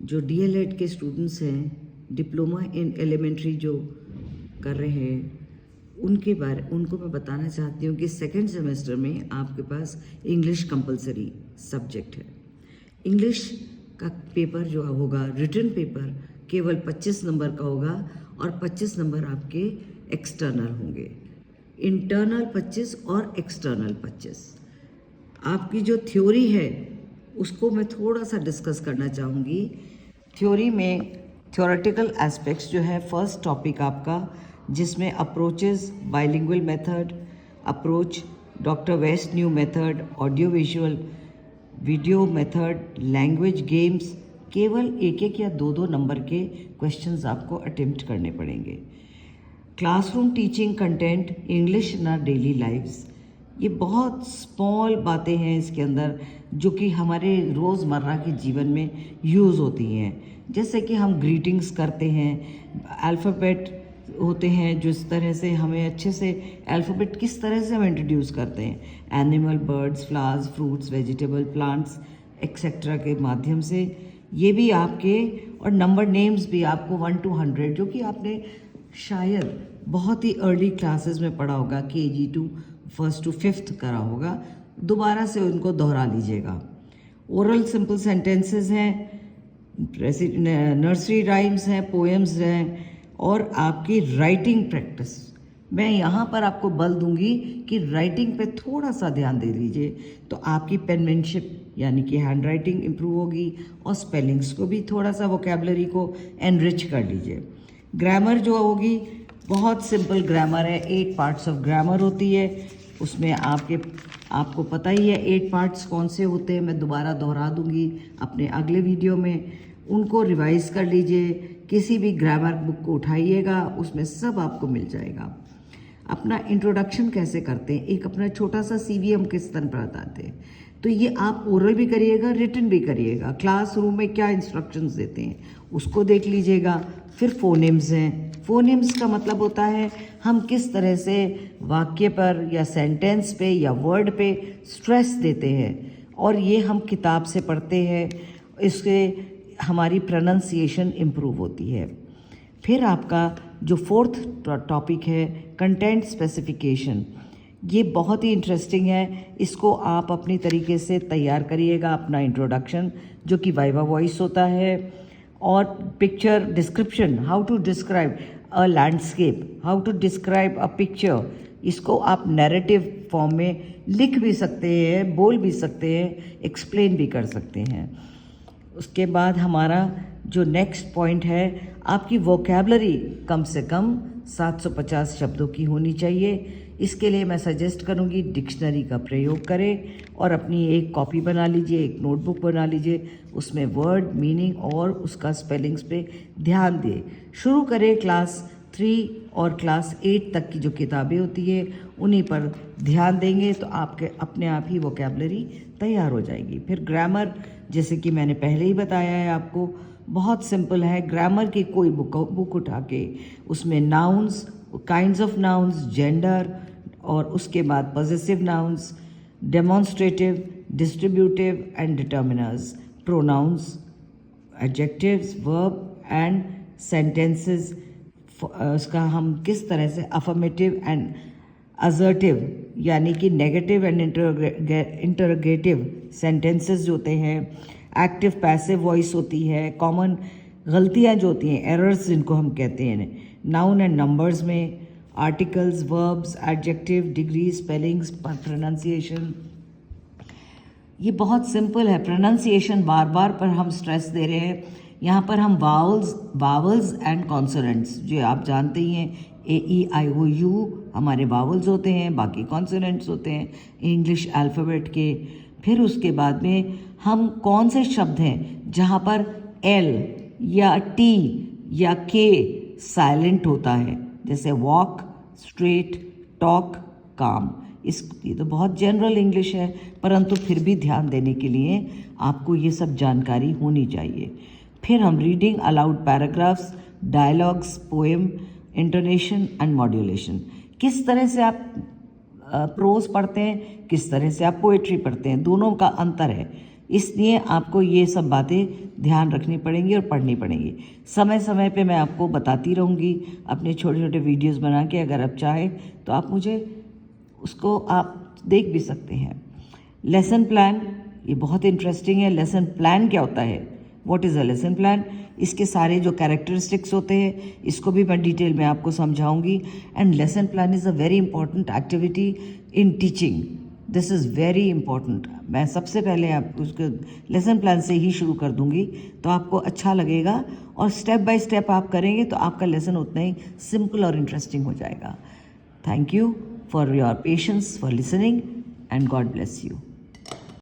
जो डीएलएड के स्टूडेंट्स हैं, डिप्लोमा इन एलिमेंट्री जो कर रहे हैं, उनको मैं बताना चाहती हूँ कि सेकेंड सेमेस्टर में आपके पास इंग्लिश कंपलसरी सब्जेक्ट है। इंग्लिश का पेपर जो होगा, रिटन पेपर केवल 25 नंबर का होगा और 25 नंबर आपके एक्सटर्नल होंगे। इंटरनल 25 और एक्सटर्नल 25। आपकी जो थ्योरी है उसको मैं थोड़ा सा डिस्कस करना चाहूँगी। थ्योरी में थ्योरेटिकल एस्पेक्ट्स जो है, फर्स्ट टॉपिक आपका जिसमें approaches, bilingual method approach, doctor west new method, audio visual video method, language games, केवल एक एक या दो दो नंबर के क्वेश्चंस आपको अटेम्प्ट करने पड़ेंगे। Classroom teaching content, English in our daily lives, ये बहुत स्मॉल बातें हैं इसके अंदर जो कि हमारे रोज़मर्रा के जीवन में यूज़ होती हैं। जैसे कि हम ग्रीटिंग्स करते हैं, अल्फ़ाबेट होते हैं जो इस तरह से हमें अच्छे से अल्फ़ाबेट किस तरह से हम इंट्रोड्यूस करते हैं, animal, birds, flowers, fruits, vegetable, plants etcetera के माध्यम से। ये भी आपके, और नंबर नेम्स भी आपको 1 to 100 जो कि आपने शायद बहुत ही अर्ली क्लासेस में पढ़ा होगा, KG to 1st to 5th करा होगा, दोबारा से उनको दोहरा लीजिएगा। ओरल सिंपल सेंटेंसेस हैं, नर्सरी राइम्स हैं, पोएम्स हैं, और आपकी राइटिंग प्रैक्टिस। मैं यहाँ पर आपको बल दूंगी कि राइटिंग पे थोड़ा सा ध्यान दे दीजिए, तो आपकी पेनमैनशिप यानी कि हैंड राइटिंग इम्प्रूव होगी, और स्पेलिंग्स को भी थोड़ा सा, वोकेबलरी को एनरिच कर लीजिए। ग्रामर जो होगी, बहुत सिंपल ग्रामर है, 8 पार्ट्स ऑफ ग्रामर होती है। उसमें आपको पता ही है 8 पार्ट्स कौन से होते हैं, मैं दोबारा दोहरा दूंगी अपने अगले वीडियो में। उनको रिवाइज कर लीजिए, किसी भी ग्रामर बुक को उठाइएगा, उसमें सब आपको मिल जाएगा। अपना इंट्रोडक्शन कैसे करते हैं, एक अपना छोटा सा CV हम किस तरह बताते हैं, तो ये आप ओरल भी करिएगा, रिटन भी करिएगा। क्लासरूम में क्या इंस्ट्रक्शंस देते हैं उसको देख लीजिएगा। फिर फोनेम्स हैं, फोनेम्स का मतलब होता है हम किस तरह से वाक्य पर या सेंटेंस पे या वर्ड पे स्ट्रेस देते हैं, और ये हम किताब से पढ़ते हैं, इससे हमारी प्रोनाउंसिएशन इम्प्रूव होती है। फिर आपका जो 4th टॉपिक है, कंटेंट स्पेसिफिकेशन, ये बहुत ही इंटरेस्टिंग है। इसको आप अपनी तरीके से तैयार करिएगा, अपना इंट्रोडक्शन जो कि वाइवा वॉइस होता है, और picture description, how to describe a landscape, how to describe a picture, इसको आप नैरेटिव फॉर्म में लिख भी सकते हैं, बोल भी सकते हैं, एक्सप्लेन भी कर सकते हैं। उसके बाद हमारा जो नेक्स्ट पॉइंट है, आपकी वोकैबलरी कम से कम 750 शब्दों की होनी चाहिए। इसके लिए मैं सजेस्ट करूंगी डिक्शनरी का प्रयोग करें, और अपनी एक कॉपी बना लीजिए, एक नोटबुक बना लीजिए, उसमें वर्ड मीनिंग और उसका स्पेलिंग्स पे ध्यान दें। शुरू करें क्लास 3 और क्लास 8 तक की जो किताबें होती है उन्हीं पर ध्यान देंगे तो आपके अपने आप ही वोकैबलरी तैयार हो जाएगी। फिर ग्रामर, जैसे कि मैंने पहले ही बताया है आपको, बहुत सिंपल है। ग्रामर की कोई बुक उठा के उसमें nouns, kinds of nouns, gender, और उसके बाद possessive nouns, demonstrative, distributive and determiners, pronouns, adjectives, verb and sentences, उसका हम किस तरह से अफर्मेटिव एंड असर्टिव यानी कि नेगेटिव एंड इंटरोगेटिव सेंटेंसेस जो होते हैं, एक्टिव पैसिव वॉइस होती है, कॉमन गलतियां जो होती हैं, एरर्स जिनको हम कहते हैं, नाउन एंड नंबर्स में, articles, verbs, adjective, degree, spellings, pronunciation. ये बहुत सिंपल है। प्रोनाउंसिएशन बार बार पर हम स्ट्रेस दे रहे हैं। यहाँ पर हम वावल्स एंड कॉन्सोनेंट्स, जो आप जानते ही हैं, AEIOU हमारे वावल्स होते हैं, बाकी कॉन्सोनेंट्स होते हैं इंग्लिश अल्फ़ाबेट के। फिर उसके बाद में हम कौन से शब्द हैं जहाँ पर L या T या K साइलेंट होता है, जैसे वॉक, स्ट्रेट, टॉक, काम। ये तो बहुत जनरल इंग्लिश है, परंतु फिर भी ध्यान देने के लिए आपको ये सब जानकारी होनी चाहिए। फिर हम reading allowed paragraphs, dialogues, poem, intonation and modulation, किस तरह से आप प्रोज पढ़ते हैं, किस तरह से आप पोएट्री पढ़ते हैं, दोनों का अंतर है। इसलिए आपको ये सब बातें ध्यान रखनी पड़ेंगी और पढ़नी पड़ेंगी। समय समय पे मैं आपको बताती रहूँगी अपने छोटे छोटे वीडियोस बना के। अगर आप चाहें तो आप मुझे उसको आप देख भी सकते हैं। लेसन प्लान, ये बहुत इंटरेस्टिंग है। लेसन प्लान क्या होता है, what is a lesson plan, इसके सारे जो कैरेक्टरिस्टिक्स होते हैं इसको भी मैं डिटेल में आपको समझाऊंगी। And lesson plan is a very important activity in teaching, this is very important. मैं सबसे पहले आप उसको लेसन प्लान से ही शुरू कर दूंगी तो आपको अच्छा लगेगा, और स्टेप बाय स्टेप आप करेंगे तो आपका लेसन उतना ही सिंपल और इंटरेस्टिंग हो जाएगा। Thank you for your patience, for listening, and God bless you.